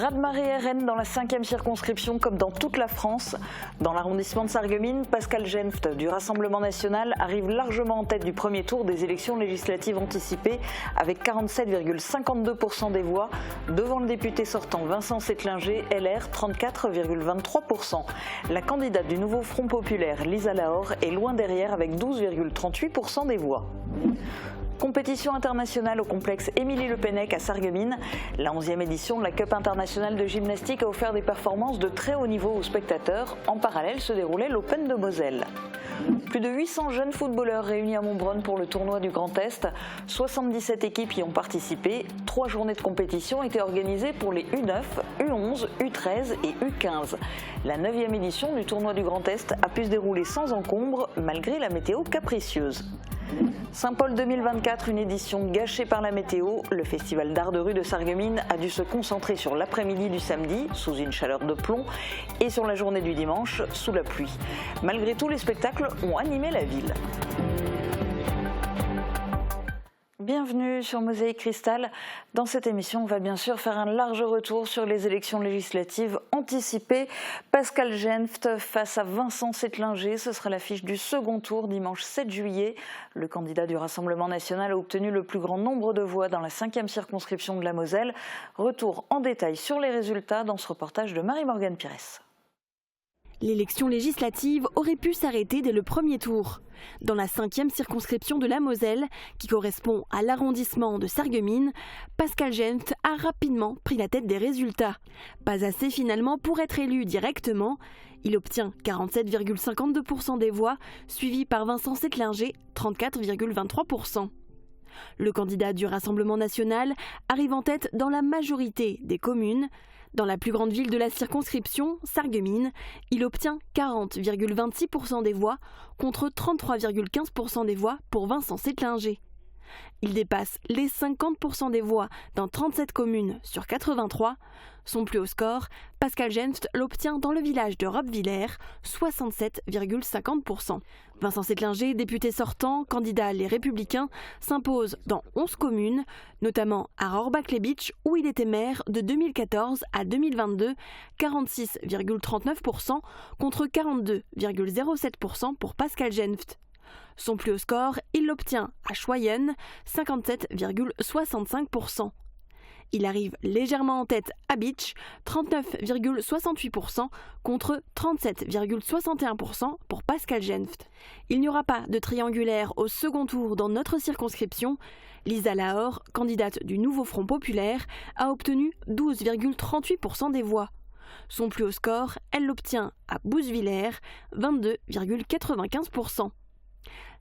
Raz-de-marée RN dans la 5e circonscription comme dans toute la France. Dans l'arrondissement de Sarreguemines, Pascal Genft du Rassemblement national arrive largement en tête du premier tour des élections législatives anticipées avec 47,52% des voix devant le député sortant Vincent Settlinger, LR 34,23%. La candidate du nouveau Front populaire, Lisa Lahore, est loin derrière avec 12,38% des voix. Compétition internationale au complexe Émilie-Le Pennec à Sarreguemines. La 11e édition de la Cup internationale de gymnastique a offert des performances de très haut niveau aux spectateurs. En parallèle se déroulait l'Open de Moselle. Plus de 800 jeunes footballeurs réunis à Montbronn pour le tournoi du Grand Est. 77 équipes y ont participé. 3 journées de compétition étaient organisées pour les U9, U11, U13 et U15. La 9e édition du tournoi du Grand Est a pu se dérouler sans encombre malgré la météo capricieuse. Saint-Paul 2024, une édition gâchée par la météo. Le festival d'art de rue de Sarreguemines a dû se concentrer sur l'après-midi du samedi, sous une chaleur de plomb, et sur la journée du dimanche, sous la pluie. Malgré tout, les spectacles ont animé la ville. Bienvenue sur Mosaïque Cristal. Dans cette émission, on va bien sûr faire un large retour sur les élections législatives anticipées. Pascal Genft face à Vincent Settlinger, ce sera l'affiche du second tour dimanche 7 juillet. Le candidat du Rassemblement national a obtenu le plus grand nombre de voix dans la 5e circonscription de la Moselle. Retour en détail sur les résultats dans ce reportage de Marie-Morgane Pires. L'élection législative aurait pu s'arrêter dès le premier tour. Dans la 5e circonscription de la Moselle, qui correspond à l'arrondissement de Sarreguemines, Pascal Genft a rapidement pris la tête des résultats. Pas assez finalement pour être élu directement. Il obtient 47,52% des voix, suivi par Vincent Settlinger, 34,23%. Le candidat du Rassemblement national arrive en tête dans la majorité des communes. Dans la plus grande ville de la circonscription, Sarreguemines, il obtient 40,26% des voix contre 33,15% des voix pour Vincent Settlinger. Il dépasse les 50% des voix dans 37 communes sur 83. Son plus haut score, Pascal Genft l'obtient dans le village de Robbe-Villers, 67,50%. Vincent Settlinger, député sortant, candidat Les Républicains, s'impose dans 11 communes, notamment à Rohrbach-les-Bitches où il était maire de 2014 à 2022, 46,39% contre 42,07% pour Pascal Genft. Son plus haut score, il l'obtient à Schweyen, 57,65%. Il arrive légèrement en tête à Bitche, 39,68% contre 37,61% pour Pascal Genft. Il n'y aura pas de triangulaire au second tour dans notre circonscription. Lisa Lahore, candidate du nouveau Front populaire, a obtenu 12,38% des voix. Son plus haut score, elle l'obtient à Bouzevillers, 22,95%.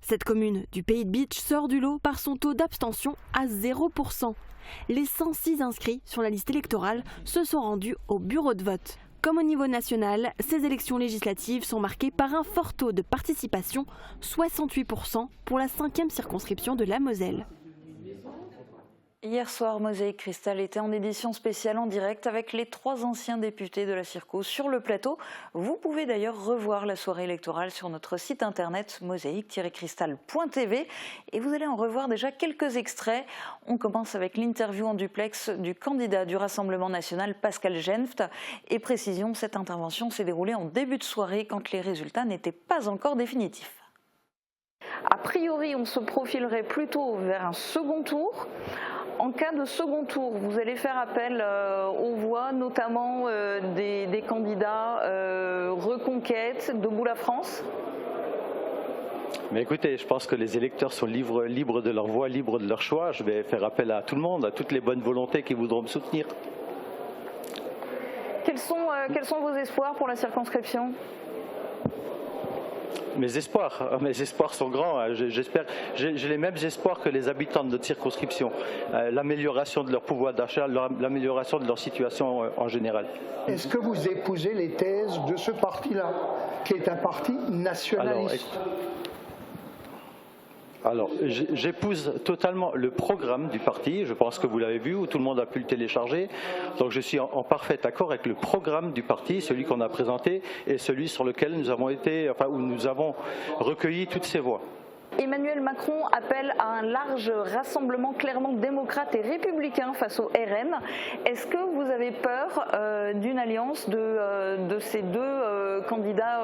Cette commune du Pays de Bitche sort du lot par son taux d'abstention à 0%. Les 106 inscrits sur la liste électorale se sont rendus au bureau de vote. Comme au niveau national, ces élections législatives sont marquées par un fort taux de participation, 68% pour la 5e circonscription de la Moselle. Hier soir, Mosaïque Cristal était en édition spéciale en direct avec les 3 anciens députés de la Circo sur le plateau. Vous pouvez d'ailleurs revoir la soirée électorale sur notre site internet mosaïque-cristal.tv et vous allez en revoir déjà quelques extraits. On commence avec l'interview en duplex du candidat du Rassemblement national Pascal Genft. Et précision, cette intervention s'est déroulée en début de soirée quand les résultats n'étaient pas encore définitifs. A priori, on se profilerait plutôt vers un second tour. En cas de second tour, vous allez faire appel aux voix, notamment des candidats Reconquête, Debout la France. Mais écoutez, je pense que les électeurs sont libres de leur voix, libres de leur choix. Je vais faire appel à tout le monde, à toutes les bonnes volontés qui voudront me soutenir. Quels sont vos espoirs pour la circonscription ? Mes espoirs sont grands. J'ai les mêmes espoirs que les habitants de notre circonscription. L'amélioration de leur pouvoir d'achat, l'amélioration de leur situation en général. Est-ce que vous épousez les thèses de ce parti-là, qui est un parti nationaliste ? Alors, j'épouse totalement le programme du parti, je pense que vous l'avez vu, où tout le monde a pu le télécharger. Donc je suis en parfait accord avec le programme du parti, celui qu'on a présenté et celui sur lequel nous avons recueilli toutes ces voix. Emmanuel Macron appelle à un large rassemblement clairement démocrate et républicain face au RN. Est-ce que vous avez peur d'une alliance de ces deux candidats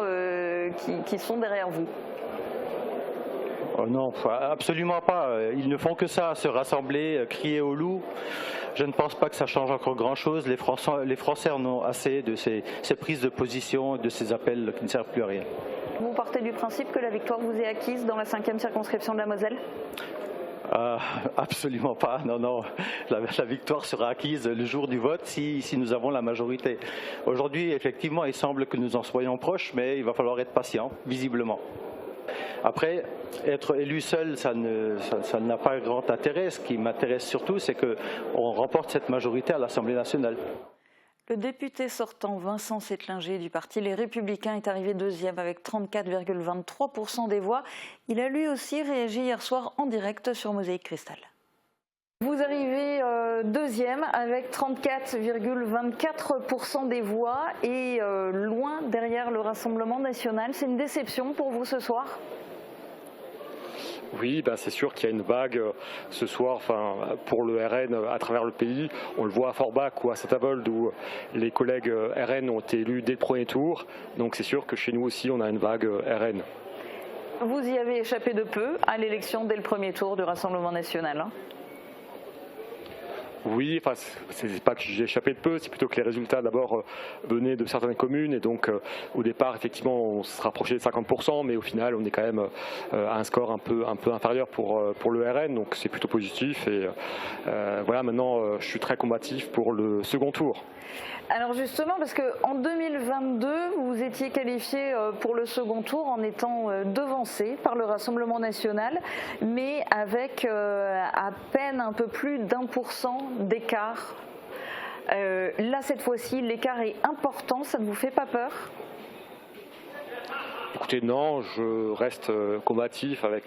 qui sont derrière vous ? Oh non, absolument pas. Ils ne font que ça, se rassembler, crier au loup. Je ne pense pas que ça change encore grand-chose. Les Français en ont assez de ces prises de position, de ces appels qui ne servent plus à rien. Vous partez du principe que la victoire vous est acquise dans la 5e circonscription de la Moselle ? Absolument pas, non. La victoire sera acquise le jour du vote si nous avons la majorité. Aujourd'hui, effectivement, il semble que nous en soyons proches, mais il va falloir être patient, visiblement. Après, être élu seul, ça n'a pas grand intérêt. Ce qui m'intéresse surtout, c'est qu'on remporte cette majorité à l'Assemblée nationale. Le député sortant Vincent Settlinger du parti Les Républicains est arrivé deuxième avec 34,23% des voix. Il a lui aussi réagi hier soir en direct sur Mosaïque Cristal. Vous arrivez deuxième avec 34,24% des voix et loin derrière le Rassemblement national. C'est une déception pour vous ce soir ? Oui, c'est sûr qu'il y a une vague ce soir pour le RN à travers le pays. On le voit à Forbach ou à Saint-Avold où les collègues RN ont été élus dès le premier tour. Donc c'est sûr que chez nous aussi on a une vague RN. Vous y avez échappé de peu à l'élection dès le premier tour du Rassemblement national. Oui, c'est pas que j'ai échappé de peu, c'est plutôt que les résultats d'abord venaient de certaines communes et donc au départ effectivement on se rapprochait des 50%, mais au final on est quand même à un score un peu inférieur pour le RN, donc c'est plutôt positif et voilà, maintenant je suis très combatif pour le second tour. Alors justement, parce qu'en 2022, vous étiez qualifié pour le second tour en étant devancé par le Rassemblement national, mais avec à peine un peu plus d'1% d'écart. Là, cette fois-ci, l'écart est important, ça ne vous fait pas peur ? Écoutez, non, je reste combatif avec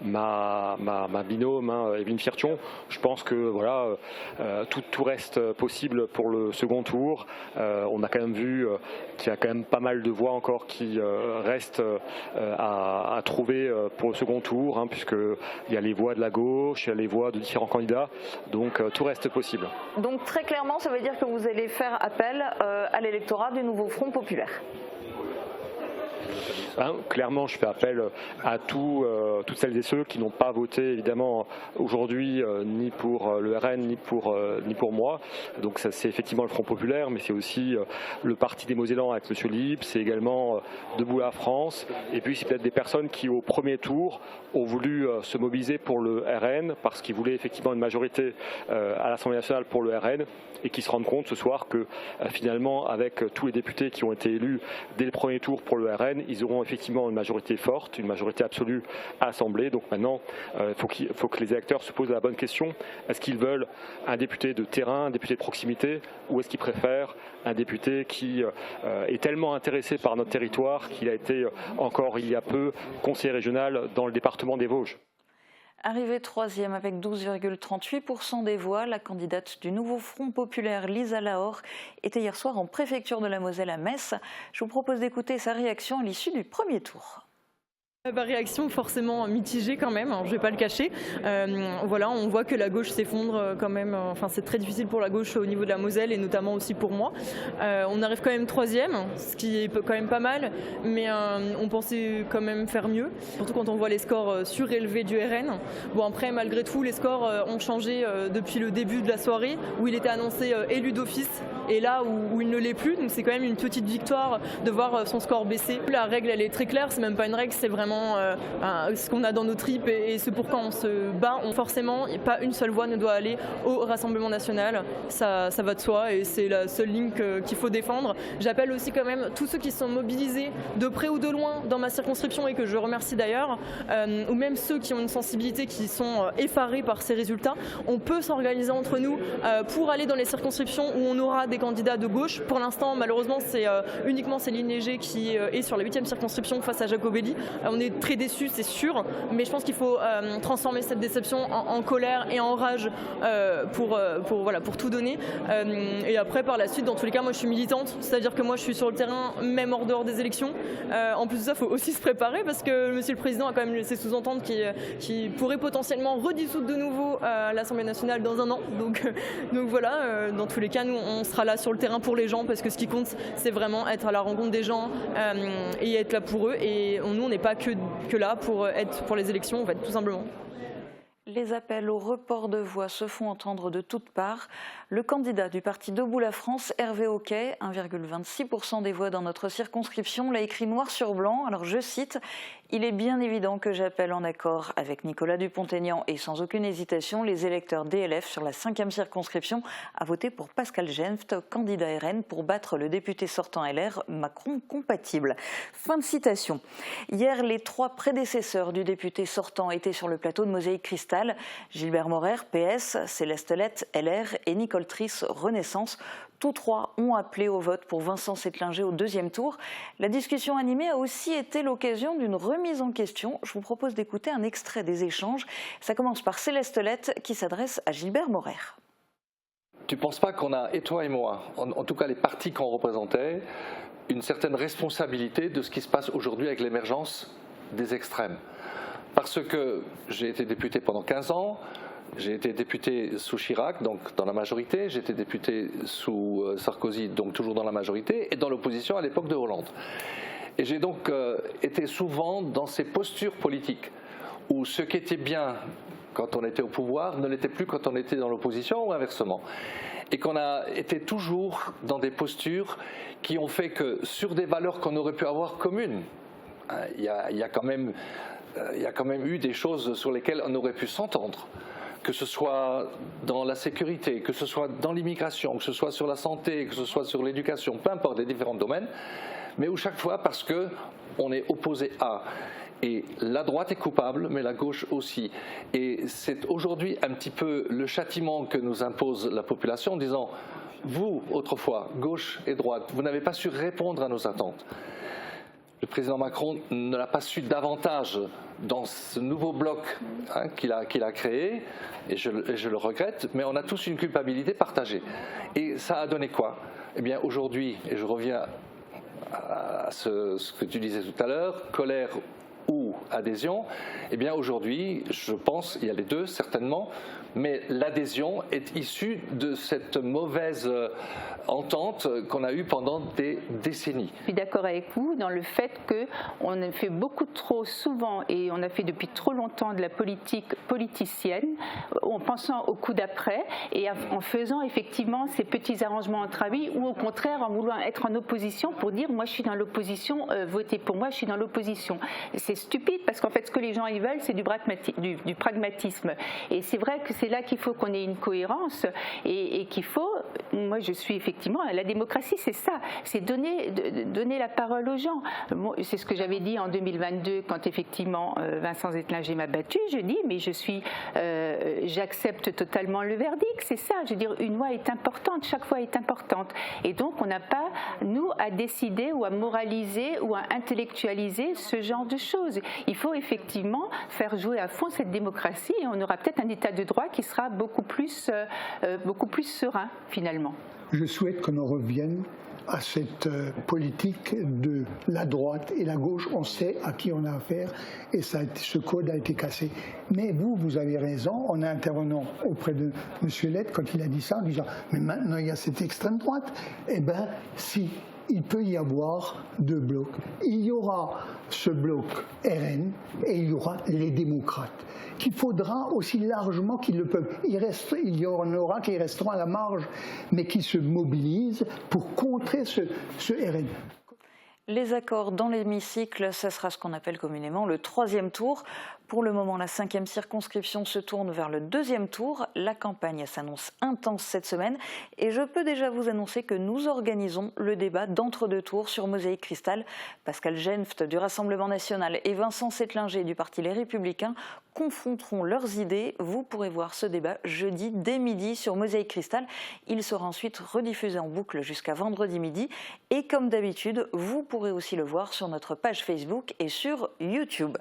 ma binôme, Evelyne Fiertion. Je pense que voilà, tout reste possible pour le second tour. On a quand même vu qu'il y a quand même pas mal de voix encore qui restent à trouver pour le second tour, puisqu'il y a les voix de la gauche, il y a les voix de différents candidats. Donc tout reste possible. Donc très clairement, ça veut dire que vous allez faire appel à l'électorat du nouveau Front populaire. Clairement, je fais appel à toutes celles et ceux qui n'ont pas voté évidemment aujourd'hui ni pour le RN ni pour moi. Donc ça, c'est effectivement le Front populaire, mais c'est aussi le Parti des Mosellans avec M. Libre, c'est également Debout la France, et puis c'est peut-être des personnes qui au premier tour ont voulu se mobiliser pour le RN parce qu'ils voulaient effectivement une majorité à l'Assemblée nationale pour le RN et qui se rendent compte ce soir que finalement avec tous les députés qui ont été élus dès le premier tour pour le RN, ils auront effectivement une majorité forte, une majorité absolue à l'Assemblée. Donc maintenant, il faut que les électeurs se posent la bonne question. Est-ce qu'ils veulent un député de terrain, un député de proximité, ou est-ce qu'ils préfèrent un député qui est tellement intéressé par notre territoire qu'il a été encore il y a peu conseiller régional dans le département des Vosges? Arrivée troisième avec 12,38% des voix, la candidate du nouveau Front populaire, Lisa Lahore, était hier soir en préfecture de la Moselle à Metz. Je vous propose d'écouter sa réaction à l'issue du premier tour. Réaction forcément mitigée quand même, je ne vais pas le cacher. Voilà, on voit que la gauche s'effondre quand même. Enfin, c'est très difficile pour la gauche au niveau de la Moselle et notamment aussi pour moi. On arrive quand même troisième, ce qui est quand même pas mal, mais on pensait quand même faire mieux, surtout quand on voit les scores surélevés du RN. Bon, après, malgré tout, les scores ont changé depuis le début de la soirée où il était annoncé élu d'office et là où il ne l'est plus. Donc c'est quand même une petite victoire de voir son score baisser. La règle, elle est très claire, c'est même pas une règle, c'est vraiment ce qu'on a dans nos tripes et ce pourquoi on se bat. Forcément, pas une seule voix ne doit aller au Rassemblement national, ça va de soi et c'est la seule ligne qu'il faut défendre. J'appelle aussi quand même tous ceux qui sont mobilisés de près ou de loin dans ma circonscription et que je remercie d'ailleurs, ou même ceux qui ont une sensibilité, qui sont effarés par ces résultats. On peut s'organiser entre nous pour aller dans les circonscriptions où on aura des candidats de gauche. Pour l'instant, malheureusement, c'est uniquement Céline Léger qui est sur la 8e circonscription face à Jacobelli. On on est très déçus, c'est sûr, mais je pense qu'il faut transformer cette déception en colère et en rage pour tout donner. Et après, par la suite, dans tous les cas, moi je suis militante, c'est-à-dire que moi je suis sur le terrain, même hors dehors des élections. En plus de ça, il faut aussi se préparer parce que Monsieur le Président a quand même laissé sous-entendre qu'il pourrait potentiellement redissoudre de nouveau l'Assemblée nationale dans un an. Donc voilà, dans tous les cas, nous on sera là sur le terrain pour les gens parce que ce qui compte, c'est vraiment être à la rencontre des gens et être là pour eux. Et nous, on n'est pas que là pour être pour les élections, en fait, tout simplement. Les appels au report de voix se font entendre de toutes parts. Le candidat du parti Debout la France, Hervé Hocquet, 1,26% des voix dans notre circonscription, l'a écrit noir sur blanc. Alors je cite « Il est bien évident que j'appelle en accord avec Nicolas Dupont-Aignan et sans aucune hésitation les électeurs DLF sur la 5e circonscription à voter pour Pascal Genft, candidat RN pour battre le député sortant LR, Macron compatible ». Fin de citation. Hier, les 3 prédécesseurs du député sortant étaient sur le plateau de Mosaïque Cristal. Gilbert Morer, PS, Céleste Lette, LR et Nicole Trisse, Renaissance. Tous 3 ont appelé au vote pour Vincent Settlinger au 2e tour. La discussion animée a aussi été l'occasion d'une remise en question. Je vous propose d'écouter un extrait des échanges. Ça commence par Céleste Lette qui s'adresse à Gilbert Morer. Tu ne penses pas qu'on a, et toi et moi, en tout cas les partis qu'on représentait, une certaine responsabilité de ce qui se passe aujourd'hui avec l'émergence des extrêmes ? Parce que j'ai été député pendant 15 ans, j'ai été député sous Chirac, donc dans la majorité, j'ai été député sous Sarkozy, donc toujours dans la majorité, et dans l'opposition à l'époque de Hollande. Et j'ai donc été souvent dans ces postures politiques où ce qui était bien quand on était au pouvoir ne l'était plus quand on était dans l'opposition ou inversement. Et qu'on a été toujours dans des postures qui ont fait que sur des valeurs qu'on aurait pu avoir communes, il y a quand même eu des choses sur lesquelles on aurait pu s'entendre, que ce soit dans la sécurité, que ce soit dans l'immigration, que ce soit sur la santé, que ce soit sur l'éducation, peu importe les différents domaines, mais où chaque fois, parce qu'on est opposé à. Et la droite est coupable, mais la gauche aussi. Et c'est aujourd'hui un petit peu le châtiment que nous impose la population en disant « Vous, autrefois, gauche et droite, vous n'avez pas su répondre à nos attentes ». Le président Macron ne l'a pas su davantage dans ce nouveau bloc qu'il a créé, et je le regrette, mais on a tous une culpabilité partagée. Et ça a donné quoi ? Eh bien aujourd'hui, et je reviens à ce que tu disais tout à l'heure, colère ou adhésion, eh bien aujourd'hui, je pense, il y a les deux certainement, mais l'adhésion est issue de cette mauvaise entente qu'on a eue pendant des décennies. Je suis d'accord avec vous dans le fait qu'on a fait beaucoup trop souvent et on a fait depuis trop longtemps de la politique politicienne en pensant au coup d'après et en faisant effectivement ces petits arrangements entre amis ou au contraire en voulant être en opposition pour dire moi je suis dans l'opposition, votez pour moi, je suis dans l'opposition. C'est stupide parce qu'en fait ce que les gens ils veulent c'est du pragmatisme et c'est vrai que c'est là qu'il faut qu'on ait une cohérence et qu'il faut, moi je suis effectivement, la démocratie c'est ça, c'est donner la parole aux gens. Bon, c'est ce que j'avais dit en 2022 quand effectivement Vincent Settlinger m'a battu, je dis mais j'accepte totalement le verdict, c'est ça, je veux dire une loi est importante, chaque fois est importante et donc on n'a pas nous à décider ou à moraliser ou à intellectualiser ce genre de choses. Il faut effectivement faire jouer à fond cette démocratie et on aura peut-être un état de droit qui sera beaucoup plus serein finalement. Je souhaite qu'on en revienne à cette politique de la droite et la gauche. On sait à qui on a affaire et ce code a été cassé. Mais vous avez raison, en intervenant auprès de M. Lette quand il a dit ça, en disant « mais maintenant il y a cette extrême droite ». Eh bien, si. Il peut y avoir 2 blocs. Il y aura ce bloc RN et il y aura les démocrates, qu'il faudra aussi largement qu'ils le peuvent. Il y en aura qui resteront à la marge, mais qui se mobilisent pour contrer ce RN. Les accords dans l'hémicycle, ça sera ce qu'on appelle communément le 3e tour. Pour le moment, la 5e circonscription se tourne vers le 2e tour. La campagne s'annonce intense cette semaine et je peux déjà vous annoncer que nous organisons le débat d'entre-deux tours sur Mosaïque Cristal. Pascal Genft du Rassemblement national et Vincent Settlinger du Parti Les Républicains confronteront leurs idées. Vous pourrez voir ce débat jeudi dès midi sur Mosaïque Cristal. Il sera ensuite rediffusé en boucle jusqu'à vendredi midi. Et comme d'habitude, vous pourrez aussi le voir sur notre page Facebook et sur YouTube.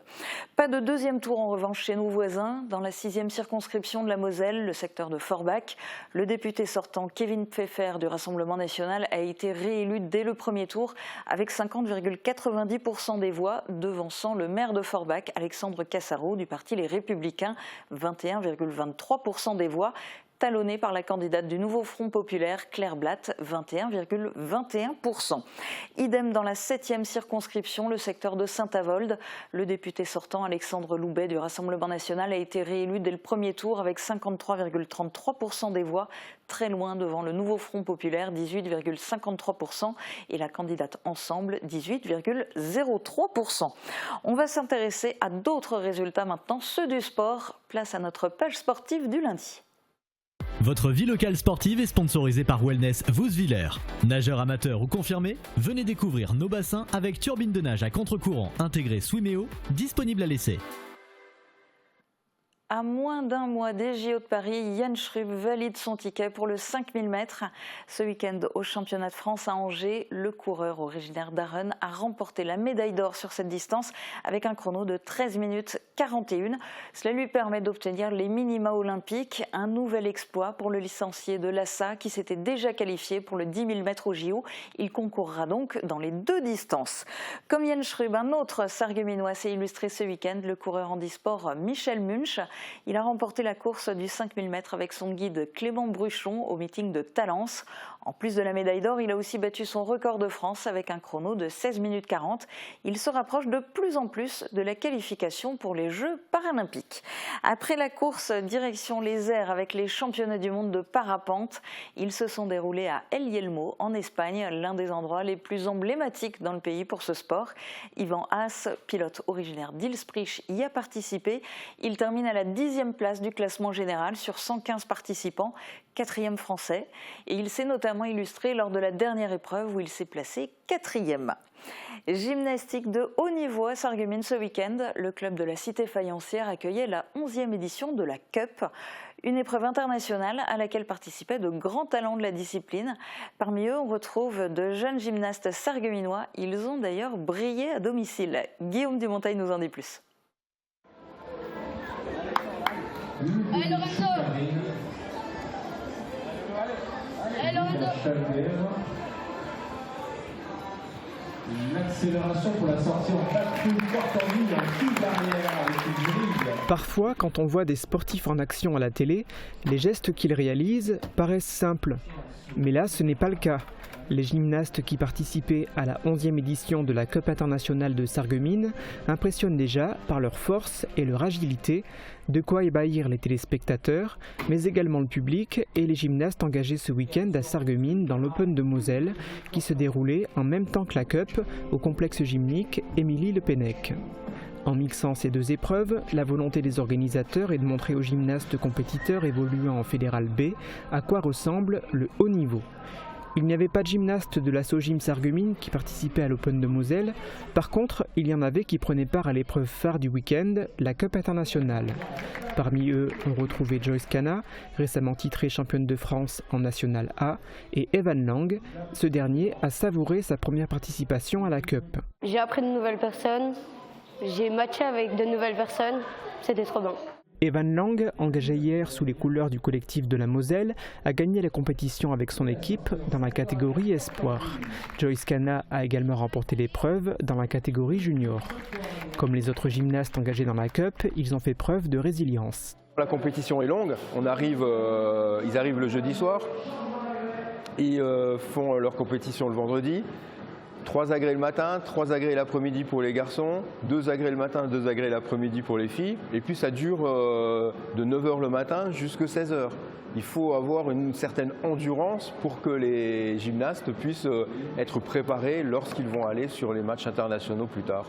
Pas de 2e tour en revanche chez nos voisins. Dans la 6e circonscription de la Moselle, le secteur de Forbach, le député sortant Kevin Pfeffer du Rassemblement national a été réélu dès le premier tour avec 50,90% des voix, devançant le maire de Forbach, Alexandre Cassaro du Parti Les Républicains, 21,23% des voix, talonné par la candidate du Nouveau Front Populaire, Claire Blatt, 21,21%. Idem dans la 7e circonscription, le secteur de Saint-Avold. Le député sortant, Alexandre Loubet du Rassemblement national, a été réélu dès le premier tour avec 53,33% des voix, très loin devant le Nouveau Front Populaire, 18,53%, et la candidate Ensemble, 18,03%. On va s'intéresser à d'autres résultats maintenant, ceux du sport. Place à notre page sportive du lundi. Votre vie locale sportive est sponsorisée par Wellness Vouswiller. Nageurs amateurs ou confirmés, venez découvrir nos bassins avec turbine de nage à contre-courant intégrée Swimeo, disponible à l'essai. À moins d'un mois des JO de Paris, Yann Schrub valide son ticket pour le 5000 mètres. Ce week-end au championnat de France à Angers, le coureur originaire d'Arren a remporté la médaille d'or sur cette distance avec un chrono de 13 minutes 41. Cela lui permet d'obtenir les minima olympiques, un nouvel exploit pour le licencié de l'ASSA qui s'était déjà qualifié pour le 10 000 mètres au JO. Il concourra donc dans les deux distances. Comme Yann Schrub, un autre Sarregueminois s'est illustré ce week-end, le coureur handisport Michel Munch. Il a remporté la course du 5000 mètres avec son guide Clément Bruchon au meeting de Talence. En plus de la médaille d'or, il a aussi battu son record de France avec un chrono de 16 minutes 40. Il se rapproche de plus en plus de la qualification pour les Jeux paralympiques. Après la course, direction les airs avec les championnats du monde de parapente. Ils se sont déroulés à El Yelmo, en Espagne, l'un des endroits les plus emblématiques dans le pays pour ce sport. Yvan Haas, pilote originaire d'Ilsprich, y a participé. Il termine à la 10e place du classement général sur 115 participants, 4e français. Et il s'est notamment illustré lors de la dernière épreuve où il s'est placé 4e. Gymnastique de haut niveau à Sarreguemines ce week-end. Le club de la Cité Faïencière accueillait la 11e édition de la Cup, une épreuve internationale à laquelle participaient de grands talents de la discipline. Parmi eux, on retrouve de jeunes gymnastes sarregueminois. Ils ont d'ailleurs brillé à domicile. Guillaume Dumontail nous en dit plus. Allez Lorenzo! Allez Lorenzo! L'accélération pour la sortie en batterie, porte en ligne, en toute arrière avec une grille. Parfois, quand on voit des sportifs en action à la télé, les gestes qu'ils réalisent paraissent simples. Mais là, ce n'est pas le cas. Les gymnastes qui participaient à la 11e édition de la Cup internationale de Sarreguemines impressionnent déjà par leur force et leur agilité, de quoi ébahir les téléspectateurs, mais également le public et les gymnastes engagés ce week-end à Sarreguemines dans l'Open de Moselle, qui se déroulait en même temps que la Cup au complexe gymnique Émilie-Le Pennec. En mixant ces deux épreuves, la volonté des organisateurs est de montrer aux gymnastes compétiteurs évoluant en Fédéral B à quoi ressemble le haut niveau. Il n'y avait pas de gymnastes de l'Asso Gym Sarreguemines qui participaient à l'Open de Moselle. Par contre, il y en avait qui prenaient part à l'épreuve phare du week-end, la Cup internationale. Parmi eux, on retrouvait Joyce Cana, récemment titrée championne de France en National A, et Evan Lang. Ce dernier a savouré sa première participation à la Cup. J'ai appris de nouvelles personnes, j'ai matché avec de nouvelles personnes, c'était trop bien. Evan Lang, engagé hier sous les couleurs du collectif de la Moselle, a gagné la compétition avec son équipe dans la catégorie Espoir. Joyce Cana a également remporté l'épreuve dans la catégorie Junior. Comme les autres gymnastes engagés dans la Cup, ils ont fait preuve de résilience. La compétition est longue, ils arrivent le jeudi soir, ils font leur compétition le vendredi. 3 agrès le matin, 3 agrès l'après-midi pour les garçons, 2 agrès le matin, 2 agrès l'après-midi pour les filles. Et puis ça dure de 9h le matin jusqu'à 16h. Il faut avoir une certaine endurance pour que les gymnastes puissent être préparés lorsqu'ils vont aller sur les matchs internationaux plus tard.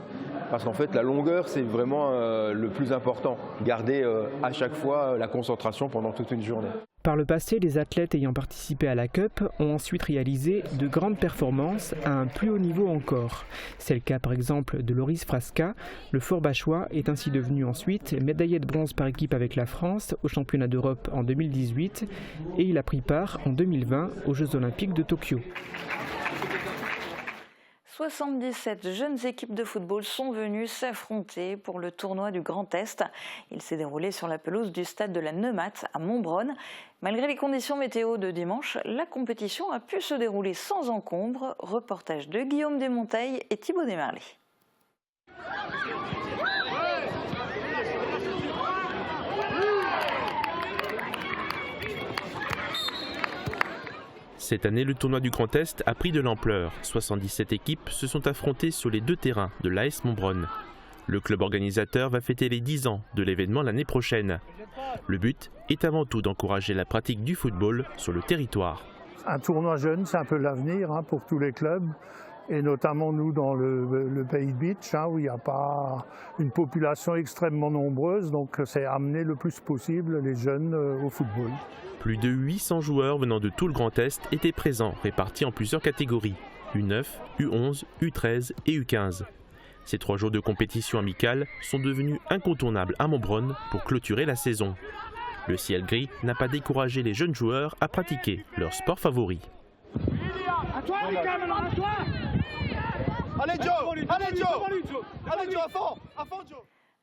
Parce qu'en fait, la longueur, c'est vraiment le plus important. Garder à chaque fois la concentration pendant toute une journée. Par le passé, les athlètes ayant participé à la Cup ont ensuite réalisé de grandes performances à un plus haut niveau encore. C'est le cas par exemple de Loris Frasca. Le Fort-Bachois est ainsi devenu ensuite médaillé de bronze par équipe avec la France au championnat d'Europe en 2018 et il a pris part en 2020 aux Jeux Olympiques de Tokyo. 77 jeunes équipes de football sont venues s'affronter pour le tournoi du Grand Est. Il s'est déroulé sur la pelouse du stade de la Neumatte à Montbronn. Malgré les conditions météo de dimanche, la compétition a pu se dérouler sans encombre. Reportage de Guillaume Desmonteils et Thibaut Desmarlés. Cette année, le tournoi du Grand Est a pris de l'ampleur. 77 équipes se sont affrontées sur les 2 terrains de l'AS Montbronn. Le club organisateur va fêter les 10 ans de l'événement l'année prochaine. Le but est avant tout d'encourager la pratique du football sur le territoire. Un tournoi jeune, c'est un peu l'avenir pour tous les clubs. Et notamment nous dans le pays de Beach, où il n'y a pas une population extrêmement nombreuse. Donc c'est amener le plus possible les jeunes au football. Plus de 800 joueurs venant de tout le Grand Est étaient présents, répartis en plusieurs catégories, U9, U11, U13 et U15. Ces 3 jours de compétition amicale sont devenus incontournables à Montbronn pour clôturer la saison. Le ciel gris n'a pas découragé les jeunes joueurs à pratiquer leur sport favori. À toi, Ricard, à toi. Allez Joe, allez Joe, allez Joe, à fond Joe.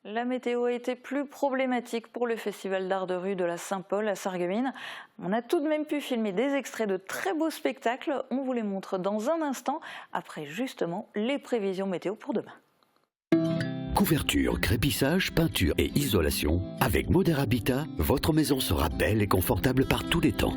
La météo a été plus problématique pour le festival d'art de rue de la Saint-Paul à Sarreguemines. On a tout de même pu filmer des extraits de très beaux spectacles. On vous les montre dans un instant, après justement les prévisions météo pour demain. Couverture, crépissage, peinture et isolation. Avec Moder Habitat, votre maison sera belle et confortable par tous les temps.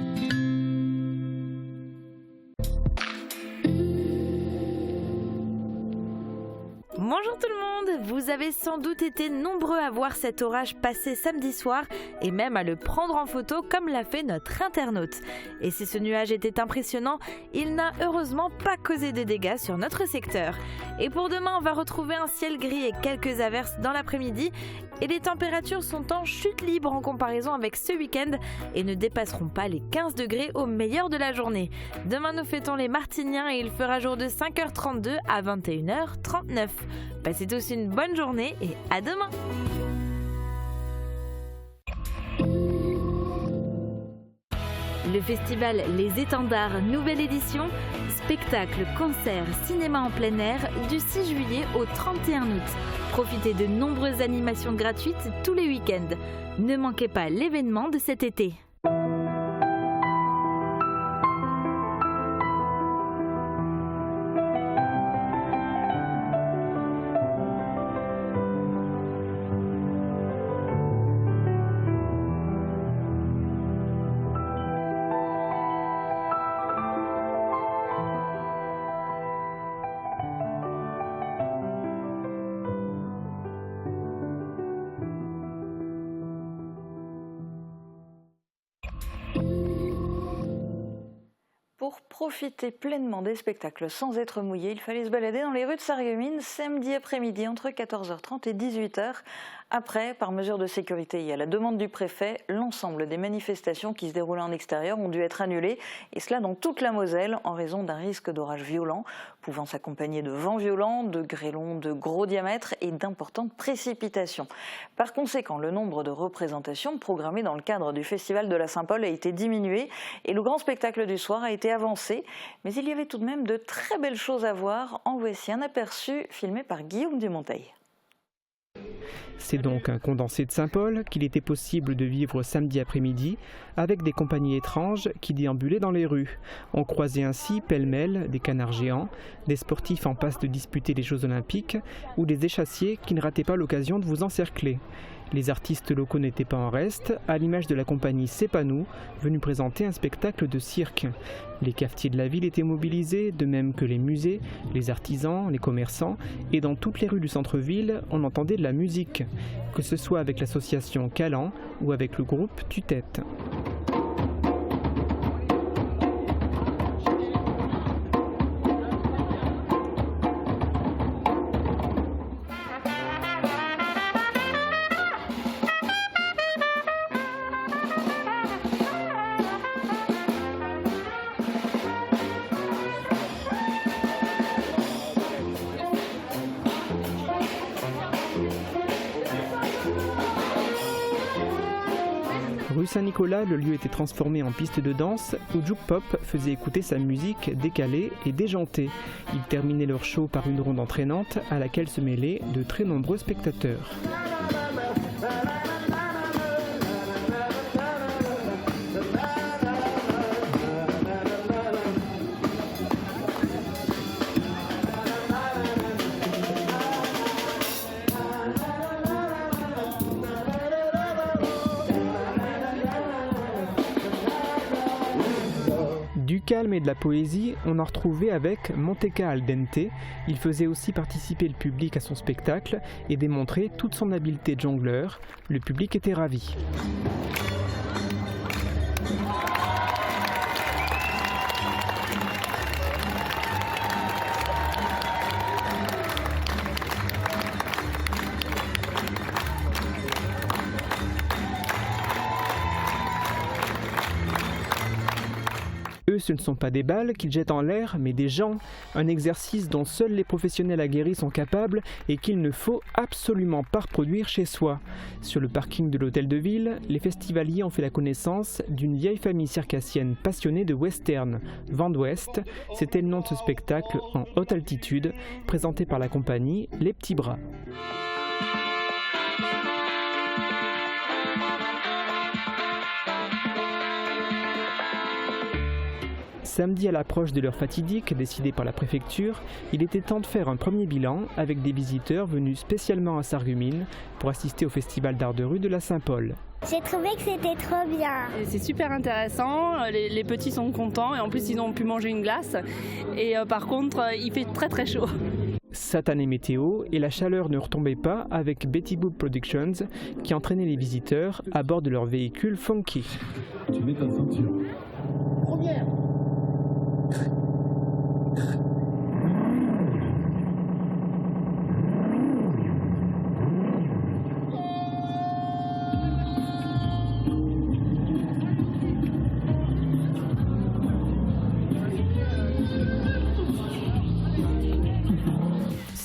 Bonjour tout le monde, vous avez sans doute été nombreux à voir cet orage passer samedi soir et même à le prendre en photo comme l'a fait notre internaute. Et si ce nuage était impressionnant, il n'a heureusement pas causé de dégâts sur notre secteur. Et pour demain, on va retrouver un ciel gris et quelques averses dans l'après-midi et les températures sont en chute libre en comparaison avec ce week-end et ne dépasseront pas les 15 degrés au meilleur de la journée. Demain, nous fêtons les Martiniens et il fera jour de 5h32 à 21h39. Passez tous une bonne journée et à demain! Le festival Les Étendards, nouvelle édition, spectacle, concert, cinéma en plein air du 6 juillet au 31 août. Profitez de nombreuses animations gratuites tous les week-ends. Ne manquez pas l'événement de cet été. Pour profiter pleinement des spectacles sans être mouillé, il fallait se balader dans les rues de Sarreguemines samedi après-midi entre 14h30 et 18h. Après, par mesure de sécurité et à la demande du préfet, l'ensemble des manifestations qui se déroulaient en extérieur ont dû être annulées, et cela dans toute la Moselle en raison d'un risque d'orage violent, pouvant s'accompagner de vents violents, de grêlons de gros diamètre et d'importantes précipitations. Par conséquent, le nombre de représentations programmées dans le cadre du Festival de la Saint-Paul a été diminué et le grand spectacle du soir a été avancé. Mais il y avait tout de même de très belles choses à voir. En voici un aperçu filmé par Guillaume Desmonteils. C'est donc un condensé de Saint-Paul qu'il était possible de vivre samedi après-midi avec des compagnies étranges qui déambulaient dans les rues. On croisait ainsi pêle-mêle des canards géants, des sportifs en passe de disputer les Jeux Olympiques ou des échassiers qui ne rataient pas l'occasion de vous encercler. Les artistes locaux n'étaient pas en reste, à l'image de la compagnie C'est pas nous, venue présenter un spectacle de cirque. Les cafetiers de la ville étaient mobilisés, de même que les musées, les artisans, les commerçants, et dans toutes les rues du centre-ville, on entendait de la musique, que ce soit avec l'association Calan ou avec le groupe Tue-Tête. Saint-Nicolas, le lieu était transformé en piste de danse où Juke Pop faisait écouter sa musique décalée et déjantée. Ils terminaient leur show par une ronde entraînante à laquelle se mêlaient de très nombreux spectateurs. Du calme et de la poésie, on en retrouvait avec Monteka al dente. Il faisait aussi participer le public à son spectacle et démontrer toute son habileté de jongleur. Le public était ravi. Eux, ce ne sont pas des balles qu'ils jettent en l'air, mais des gens. Un exercice dont seuls les professionnels aguerris sont capables et qu'il ne faut absolument pas reproduire chez soi. Sur le parking de l'hôtel de ville, les festivaliers ont fait la connaissance d'une vieille famille circassienne passionnée de western. Vent d'Ouest, c'était le nom de ce spectacle en haute altitude, présenté par la compagnie Les Petits Bras. Samedi, à l'approche de l'heure fatidique décidée par la préfecture, il était temps de faire un premier bilan avec des visiteurs venus spécialement à Sarreguemines pour assister au festival d'art de rue de la Saint-Paul. J'ai trouvé que c'était trop bien. C'est super intéressant, les petits sont contents et en plus ils ont pu manger une glace et par contre il fait très très chaud. Satané météo et la chaleur ne retombait pas avec Betty Boop Productions qui entraînait les visiteurs à bord de leur véhicule funky. Tu mets ta ceinture. Première.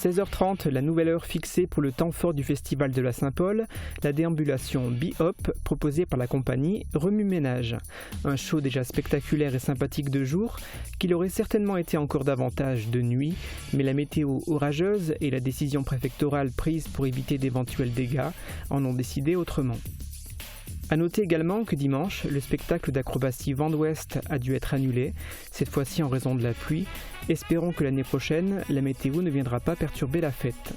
16h30, la nouvelle heure fixée pour le temps fort du festival de la Saint-Paul, la déambulation Be-Hop proposée par la compagnie Remue Ménage. Un show déjà spectaculaire et sympathique de jour, qu'il aurait certainement été encore davantage de nuit, mais la météo orageuse et la décision préfectorale prise pour éviter d'éventuels dégâts en ont décidé autrement. A noter également que dimanche, le spectacle d'acrobatie Vent d'Ouest a dû être annulé, cette fois-ci en raison de la pluie. Espérons que l'année prochaine, la météo ne viendra pas perturber la fête.